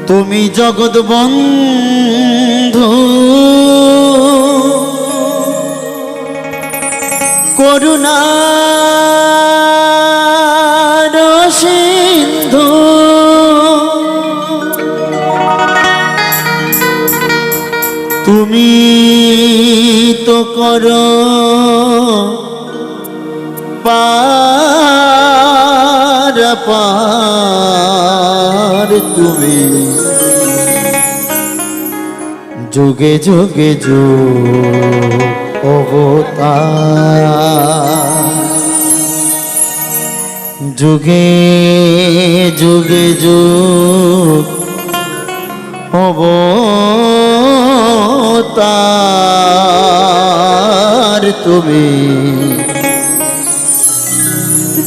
তুমি জগৎ বন্ধু করুণার সিন্ধু তুমি তো করো পার পার তুমি যুগে যুগে যুগ অবতার যুগে যুগে যুগ অবতার তুমি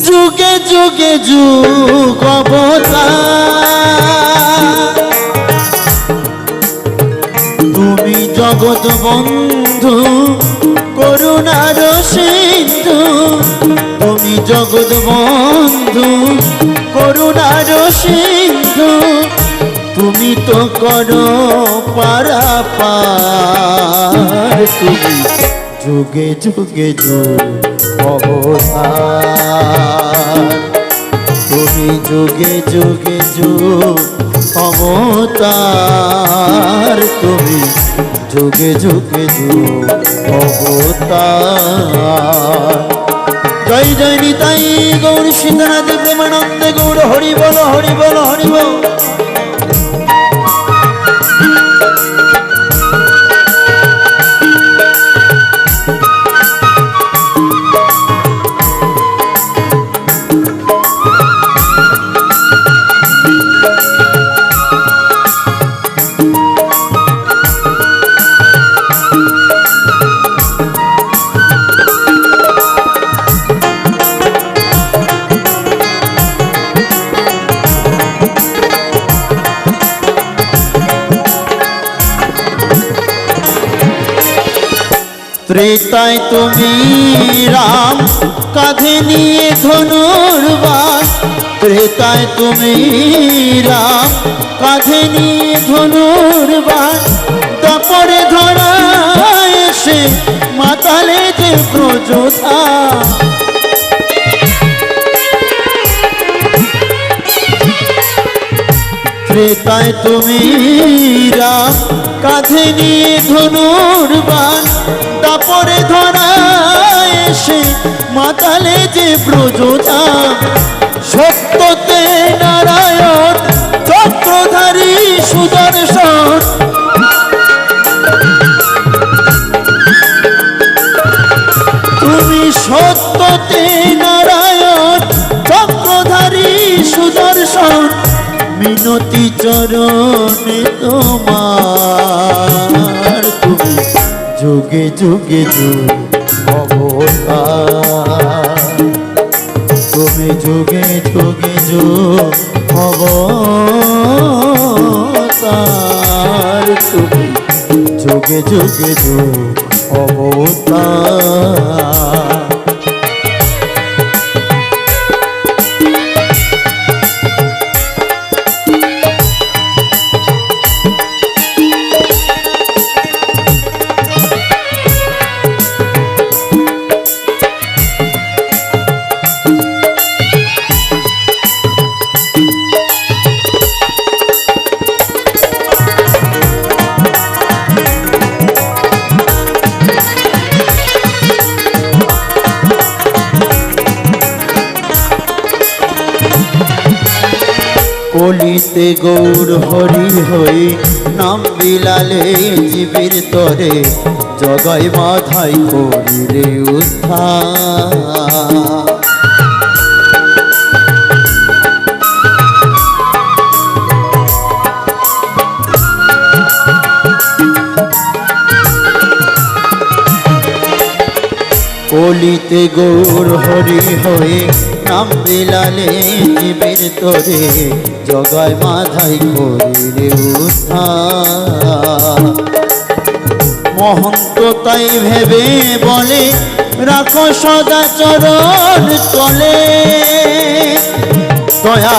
যুগে যুগে যুগ অবতার তুমি জগৎ বন্ধু করুণার সিন্ধু তুমি জগৎ বন্ধু করুণার সিন্ধু তুমি তো করো পারাপার তুমি যুগে যুগে যুগ অবতার তুমি যুগে যুগে যুগ অবতার তুমি যুগে যুগে যুগ অবতার জয় জয় নিতাই গৌর সীতানাথ প্রেমানন্দে গৌর হরি বল হরি বল হরি বল। ত্রেতায় তুমি রাম কাঁধে নিয়ে ধনুর্বাণ ত্রেতায় তুমি রাম কাঁধে নিয়ে ধনুর্বাণ তারপরে ধরা এসে মাতালে যে প্রযোধা ত্রেতায় তুমি রাম কাঁধে নিয়ে ধনুর্বাণ তারপরে ধরা এসে মাতালে যে প্রযোজা সত্যতে নারায়ণ চক্রধারী সুদর্শন তুমি সত্যতে নারায়ণ চক্রধারী সুদর্শন মিনতি চরণে তোমার তুমি যুগে যুগে যুগ অবতার তুমি যুগে যুগে যুগ অবতার তুমি যুগে যুগে যুগ অবতার কলিতে গৌর হরি হই নাম বিলালে জীবের তরে জগাই মাথায় করিলে উদ্ধার কলিতে গৌর হরি হই নাম বিলালে জীবের তরে জগায় মাথায় করিলে উদ্ধার মহন্ত তাই ভেবে বলে রাখো সদা চরণ তলে দয়া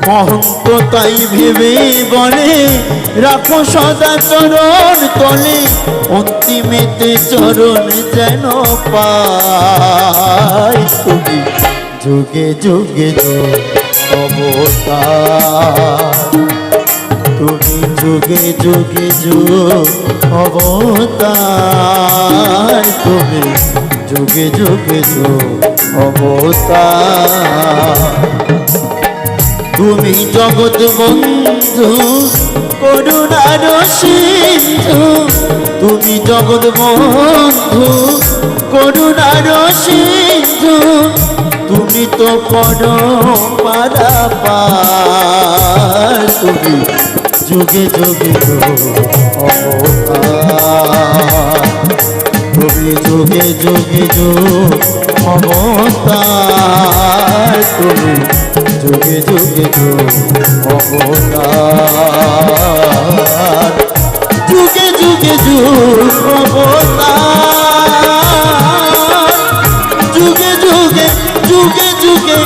মহন্ত তাই ভেবে বলে রাখো সদা চরণ তলে অন্তিমেতে চরণ যেন পাই তুমি যুগে যুগে অবতার তুমি যুগে যুগে অবতার তুমি যুগে যুগে অবতার তুমি জগৎ বন্ধু করুণার সিন্ধু তুমি জগৎ বন্ধু করুণার সিন্ধু তুমি তো পারাপার তুমি যুগে যুগে অবতার তুমি যুগে যুগে অবতার তুমি যুগে যুগে অবতার যুগে যুগে অবতার যুগে যুগে যুগে যুগে